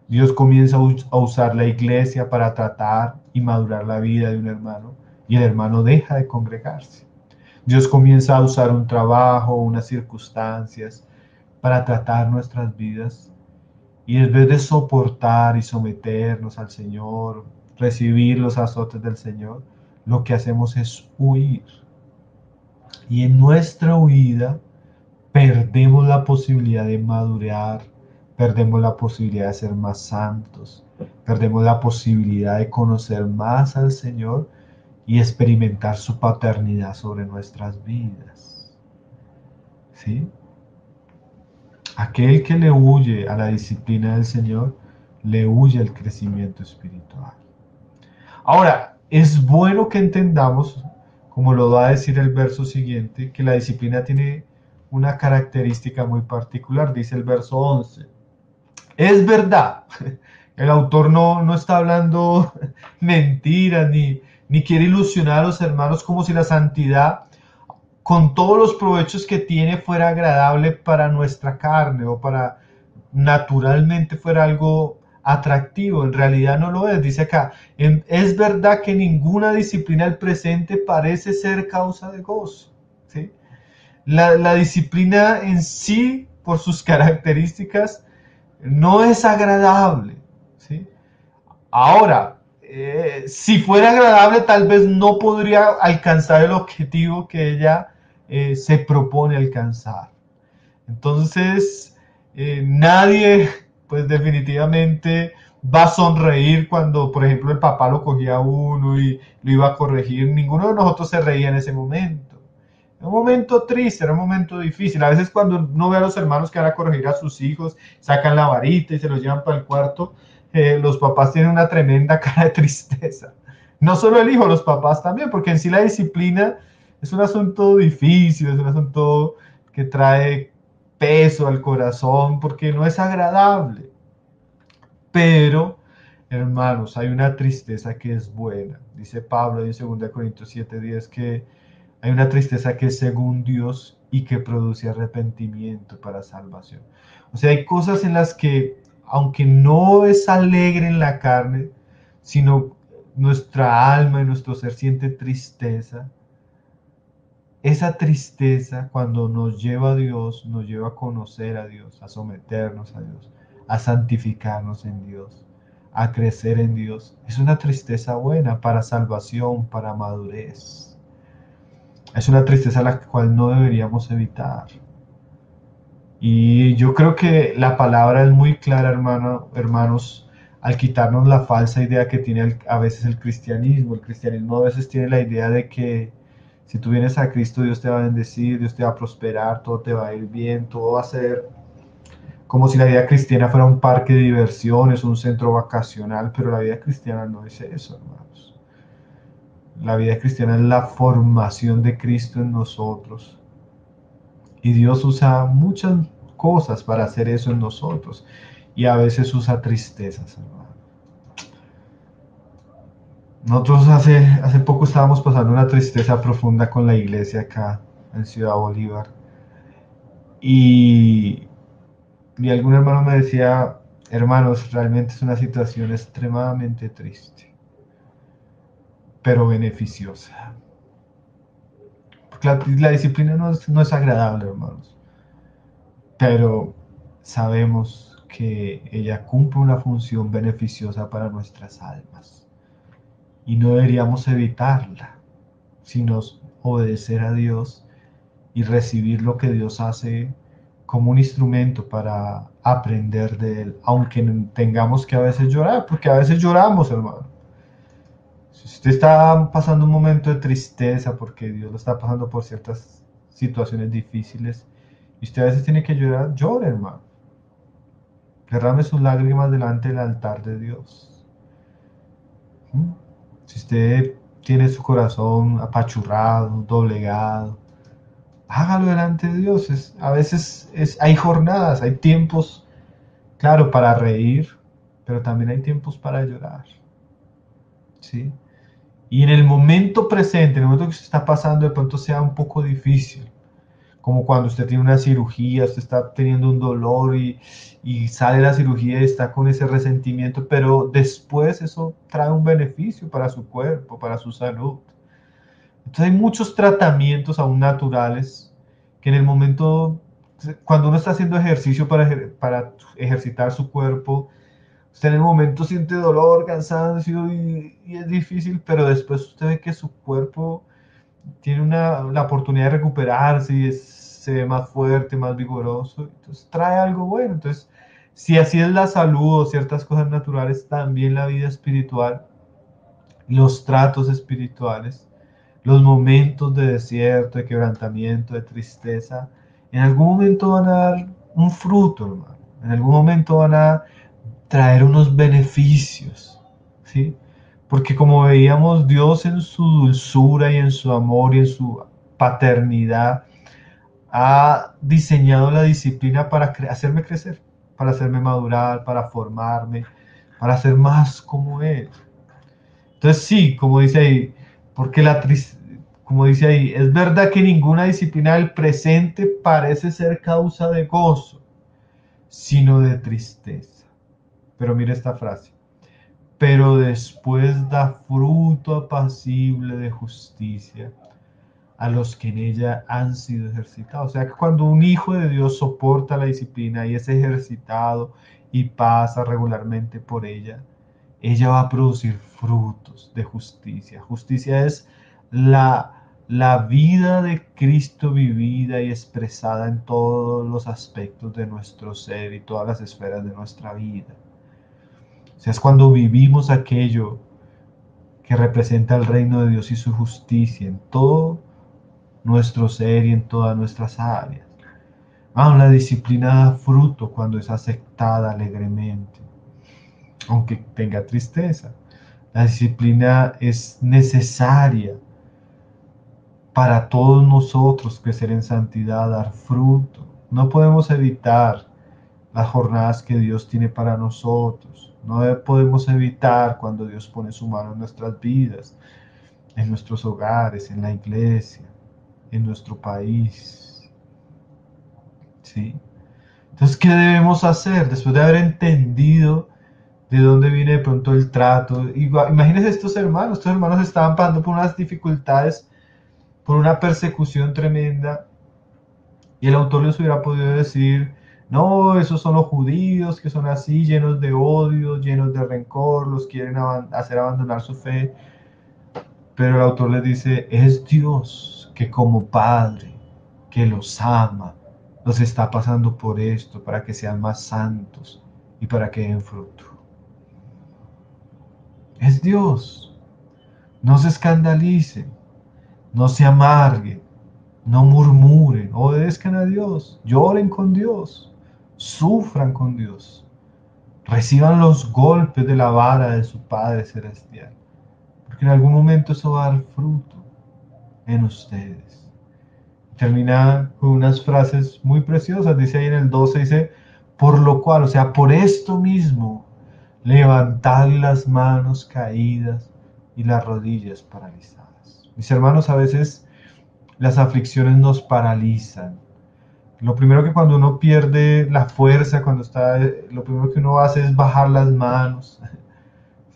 Dios comienza a usar la iglesia para tratar y madurar la vida de un hermano y el hermano deja de congregarse. Dios comienza a usar un trabajo, unas circunstancias para tratar nuestras vidas y en vez de soportar y someternos al Señor, recibir los azotes del Señor, lo que hacemos es huir. Y en nuestra huida perdemos la posibilidad de madurar, perdemos la posibilidad de ser más santos, perdemos la posibilidad de conocer más al Señor y experimentar su paternidad sobre nuestras vidas. ¿Sí? Aquel que le huye a la disciplina del Señor, le huye al crecimiento espiritual. Ahora, es bueno que entendamos, como lo va a decir el verso siguiente, que la disciplina tiene una característica muy particular, dice el verso 11. Es verdad, el autor no está hablando mentiras ni quiere ilusionar a los hermanos como si la santidad, con todos los provechos que tiene, fuera agradable para nuestra carne o para naturalmente fuera algo atractivo. En realidad no lo es. Dice acá, es verdad que ninguna disciplina del presente parece ser causa de gozo. ¿Sí? La disciplina en sí, por sus características, no es agradable. ¿Sí? Ahora, si fuera agradable, tal vez no podría alcanzar el objetivo que ella se propone alcanzar. Entonces, nadie, pues definitivamente va a sonreír cuando, por ejemplo, el papá lo cogía a uno y lo iba a corregir. Ninguno de nosotros se reía en ese momento. Era un momento triste, era un momento difícil. A veces cuando uno ve a los hermanos que van a corregir a sus hijos, sacan la varita y se los llevan para el cuarto, los papás tienen una tremenda cara de tristeza. No solo el hijo, los papás también, porque en sí la disciplina es un asunto difícil, es un asunto que trae peso al corazón, porque no es agradable. Pero, hermanos, hay una tristeza que es buena. Dice Pablo en 2 Corintios 7:10 que hay una tristeza que es según Dios y que produce arrepentimiento para salvación. O sea, hay cosas en las que, aunque no es alegre en la carne, sino nuestra alma y nuestro ser siente tristeza, esa tristeza cuando nos lleva a Dios, nos lleva a conocer a Dios, a someternos a Dios, a santificarnos en Dios, a crecer en Dios. Es una tristeza buena para salvación, para madurez. Es una tristeza la cual no deberíamos evitar. Y yo creo que la palabra es muy clara, hermanos, al quitarnos la falsa idea que tiene a veces el cristianismo. El cristianismo a veces tiene la idea de que si tú vienes a Cristo, Dios te va a bendecir, Dios te va a prosperar, todo te va a ir bien, todo va a ser como si la vida cristiana fuera un parque de diversiones, un centro vacacional, pero la vida cristiana no es eso, hermanos. La vida cristiana es la formación de Cristo en nosotros. Y Dios usa muchas cosas para hacer eso en nosotros. Y a veces usa tristezas, hermano. Nosotros hace poco estábamos pasando una tristeza profunda con la iglesia acá en Ciudad Bolívar. Y, y algún hermano me decía, hermanos, realmente es una situación extremadamente triste, pero beneficiosa. Porque la disciplina no es agradable, hermanos. Pero sabemos que ella cumple una función beneficiosa para nuestras almas y no deberíamos evitarla, sino obedecer a Dios y recibir lo que Dios hace como un instrumento para aprender de Él, aunque tengamos que a veces llorar, porque a veces lloramos, hermano. Si usted está pasando un momento de tristeza porque Dios lo está pasando por ciertas situaciones difíciles y usted a veces tiene que llorar, llore, hermano. Derrame sus lágrimas delante del altar de Dios. ¿Mm? Si usted tiene su corazón apachurrado, doblegado, hágalo delante de Dios. A veces hay jornadas, hay tiempos, claro, para reír, pero también hay tiempos para llorar. ¿Sí? Y en el momento presente, en el momento que se está pasando, de pronto sea un poco difícil. Como cuando usted tiene una cirugía, usted está teniendo un dolor y sale la cirugía y está con ese resentimiento, pero después eso trae un beneficio para su cuerpo, para su salud. Entonces hay muchos tratamientos aún naturales que en el momento, cuando uno está haciendo ejercicio para ejercitar su cuerpo, usted en el momento siente dolor, cansancio y es difícil, pero después usted ve que su cuerpo tiene la oportunidad de recuperarse y se ve más fuerte, más vigoroso, entonces trae algo bueno. Entonces, si así es la salud o ciertas cosas naturales, también la vida espiritual, los tratos espirituales, los momentos de desierto, de quebrantamiento, de tristeza, en algún momento van a dar un fruto, hermano. En algún momento van a traer unos beneficios, ¿sí? Porque como veíamos, Dios en su dulzura y en su amor y en su paternidad ha diseñado la disciplina para hacerme crecer, para hacerme madurar, para formarme, para ser más como Él. Entonces sí, como dice ahí, porque como dice ahí, es verdad que ninguna disciplina del presente parece ser causa de gozo, sino de tristeza. Pero mire esta frase. Pero después da fruto apacible de justicia a los que en ella han sido ejercitados. O sea que cuando un hijo de Dios soporta la disciplina y es ejercitado y pasa regularmente por ella va a producir frutos de justicia. Justicia es la vida de Cristo vivida y expresada en todos los aspectos de nuestro ser y todas las esferas de nuestra vida. O sea, es cuando vivimos aquello que representa el reino de Dios y su justicia en todo nuestro ser y en todas nuestras áreas. La disciplina da fruto cuando es aceptada alegremente, aunque tenga tristeza. La disciplina es necesaria para todos nosotros crecer en santidad, dar fruto. No podemos evitar las jornadas que Dios tiene para nosotros. No podemos evitar cuando Dios pone su mano en nuestras vidas, en nuestros hogares, en la iglesia, en nuestro país. ¿Sí? Entonces, ¿qué debemos hacer después de haber entendido de dónde viene de pronto el trato. Imagínense estos hermanos estaban pasando por unas dificultades, por una persecución tremenda, y el autor les hubiera podido decir, no, esos son los judíos que son así, llenos de odio, llenos de rencor, los quieren hacer abandonar su fe. Pero el autor les dice, es Dios que como Padre, que los ama, los está pasando por esto para que sean más santos y para que den fruto. Es Dios. No se escandalicen, no se amarguen, no murmuren, obedezcan a Dios, lloren con Dios, sufran con Dios, reciban los golpes de la vara de su Padre Celestial, porque en algún momento eso va a dar fruto en ustedes. Termina con unas frases muy preciosas, dice ahí en el 12, dice, por lo cual, o sea, por esto mismo, levantad las manos caídas y las rodillas paralizadas. Mis hermanos, a veces las aflicciones nos paralizan. Lo primero que cuando uno pierde la fuerza, lo primero que uno hace es bajar las manos,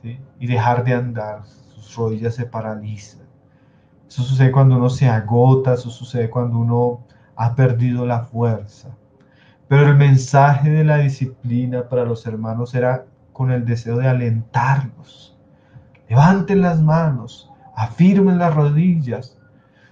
¿sí? Y dejar de andar, sus rodillas se paralizan. Eso sucede cuando uno se agota, eso sucede cuando uno ha perdido la fuerza. Pero el mensaje de la disciplina para los hermanos era con el deseo de alentarlos. Levanten las manos, afirmen las rodillas.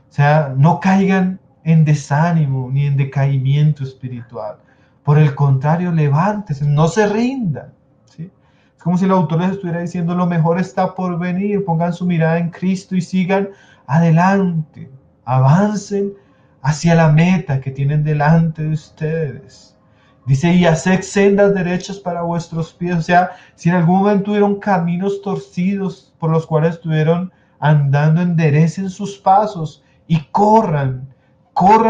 O sea, no caigan en desánimo ni en decaimiento espiritual. Por el contrario, levántense, no se rindan. ¿Sí? Es como si el autor les estuviera diciendo, lo mejor está por venir, pongan su mirada en Cristo y sigan adelante, avancen hacia la meta que tienen delante de ustedes. Dice, y haced sendas derechas para vuestros pies. O sea, si en algún momento tuvieron caminos torcidos por los cuales estuvieron andando, enderecen sus pasos y corran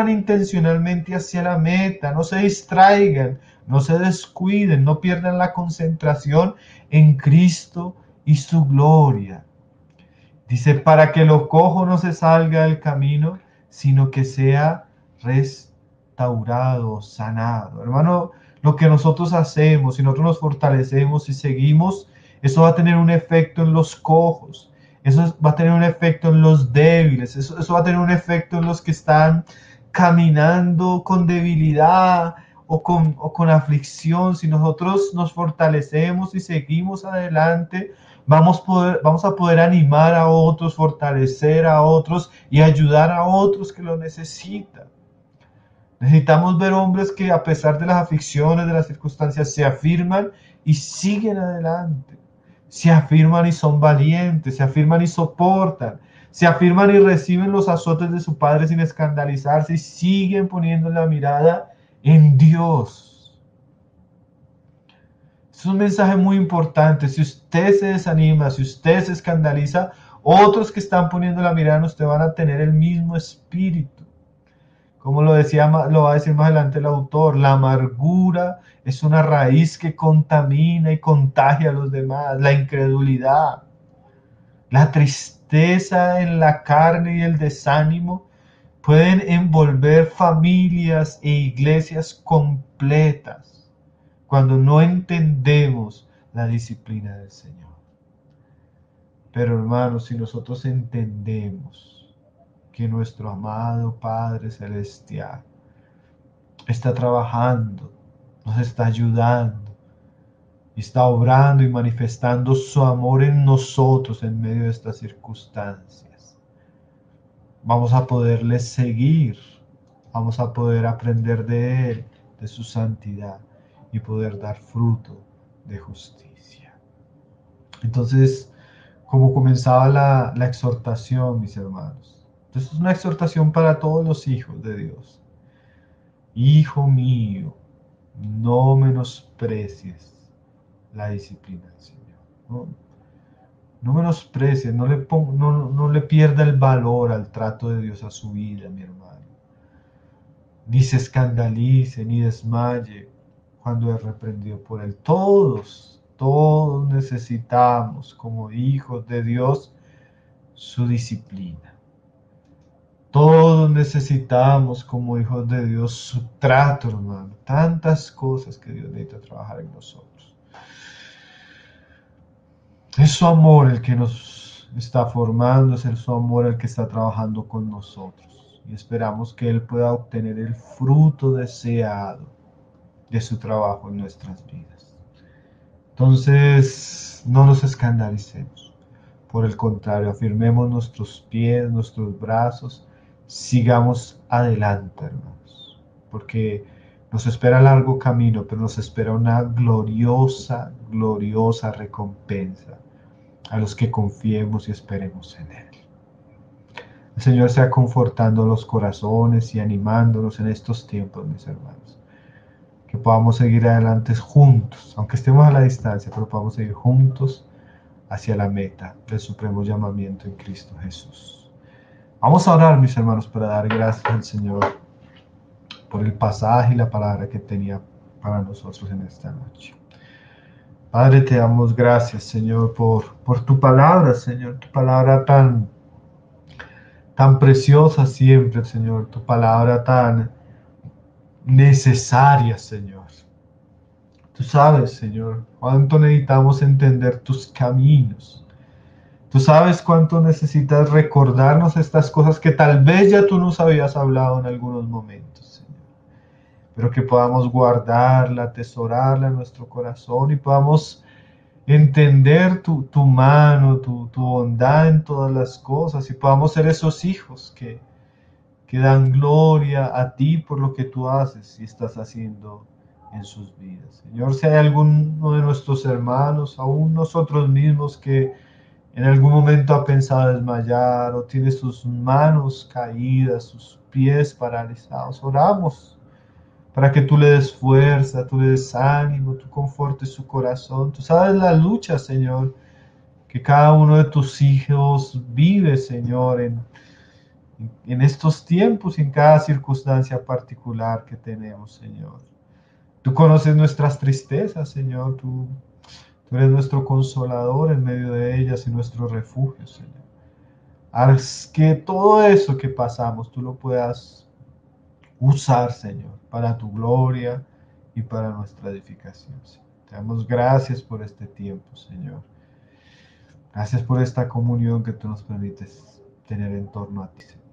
intencionalmente hacia la meta, no se distraigan, no se descuiden, no pierdan la concentración en Cristo y su gloria. Dice, para que lo cojo no se salga del camino, sino que sea restaurado, sanado. Hermano, lo que nosotros hacemos, si nosotros nos fortalecemos y seguimos, eso va a tener un efecto en los cojos, eso va a tener un efecto en los débiles, eso va a tener un efecto en los que están caminando con debilidad o con aflicción. Si nosotros nos fortalecemos y seguimos adelante, vamos a poder animar a otros, fortalecer a otros y ayudar a otros que lo necesitan. Necesitamos ver hombres que a pesar de las aflicciones, de las circunstancias, se afirman y siguen adelante. Se afirman y son valientes, se afirman y soportan, se afirman y reciben los azotes de su padre sin escandalizarse y siguen poniendo la mirada en Dios. Es un mensaje muy importante. Si usted se desanima, si usted se escandaliza, otros que están poniendo la mirada en usted van a tener el mismo espíritu. Como lo va a decir más adelante el autor, la amargura es una raíz que contamina y contagia a los demás. La incredulidad, la tristeza en la carne y el desánimo pueden envolver familias e iglesias completas cuando no entendemos la disciplina del Señor. Pero hermanos, si nosotros entendemos que nuestro amado Padre Celestial está trabajando, nos está ayudando, está obrando y manifestando su amor en nosotros en medio de estas circunstancias, vamos a poderle seguir, vamos a poder aprender de Él, de su santidad y poder dar fruto de justicia. Entonces, como comenzaba la exhortación, mis hermanos, entonces es una exhortación para todos los hijos de Dios. Hijo mío, no menosprecies la disciplina del Señor. No menosprecies, no le pierda el valor al trato de Dios a su vida, mi hermano. Ni se escandalice, ni desmaye cuando es reprendido por Él. Todos necesitamos, como hijos de Dios, su disciplina. Todos necesitamos, como hijos de Dios, su trato, hermano. Tantas cosas que Dios necesita trabajar en nosotros. Es su amor el que nos está formando, es su amor el que está trabajando con nosotros. Y esperamos que Él pueda obtener el fruto deseado de su trabajo en nuestras vidas. Entonces, no nos escandalicemos. Por el contrario, afirmemos nuestros pies, nuestros brazos, sigamos adelante, hermanos, porque nos espera largo camino, pero nos espera una gloriosa, gloriosa recompensa a los que confiemos y esperemos en Él. El Señor sea confortando los corazones y animándonos en estos tiempos, mis hermanos. Que podamos seguir adelante juntos, aunque estemos a la distancia, pero podamos seguir juntos hacia la meta del supremo llamamiento en Cristo Jesús. Vamos a orar, mis hermanos, para dar gracias al Señor por el pasaje y la palabra que tenía para nosotros en esta noche. Padre, te damos gracias, Señor, por tu palabra, Señor, tu palabra tan preciosa siempre, Señor, tu palabra tan necesaria, Señor. Tú sabes, Señor, cuánto necesitamos entender tus caminos. Tú sabes cuánto necesitas recordarnos estas cosas que tal vez ya tú nos habías hablado en algunos momentos, Señor. Pero que podamos guardarla, atesorarla en nuestro corazón y podamos entender tu mano, tu bondad en todas las cosas y podamos ser esos hijos que dan gloria a ti por lo que tú haces y estás haciendo en sus vidas. Señor, si hay alguno de nuestros hermanos, aún nosotros mismos, que en algún momento ha pensado desmayar o tiene sus manos caídas, sus pies paralizados, oramos para que tú le des fuerza, tú le des ánimo, tú confortes su corazón. Tú sabes la lucha, Señor, que cada uno de tus hijos vive, Señor, en estos tiempos, en cada circunstancia particular que tenemos, Señor. Tú conoces nuestras tristezas, Señor. Tú eres nuestro consolador en medio de ellas y nuestro refugio, Señor. Haz que todo eso que pasamos tú lo puedas usar, Señor, para tu gloria y para nuestra edificación, Señor. Te damos gracias por este tiempo, Señor. Gracias por esta comunión que tú nos permites tener en torno a ti, Señor.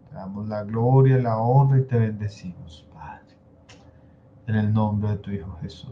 Te damos la gloria, la honra y te bendecimos, Padre. En el nombre de tu Hijo Jesús.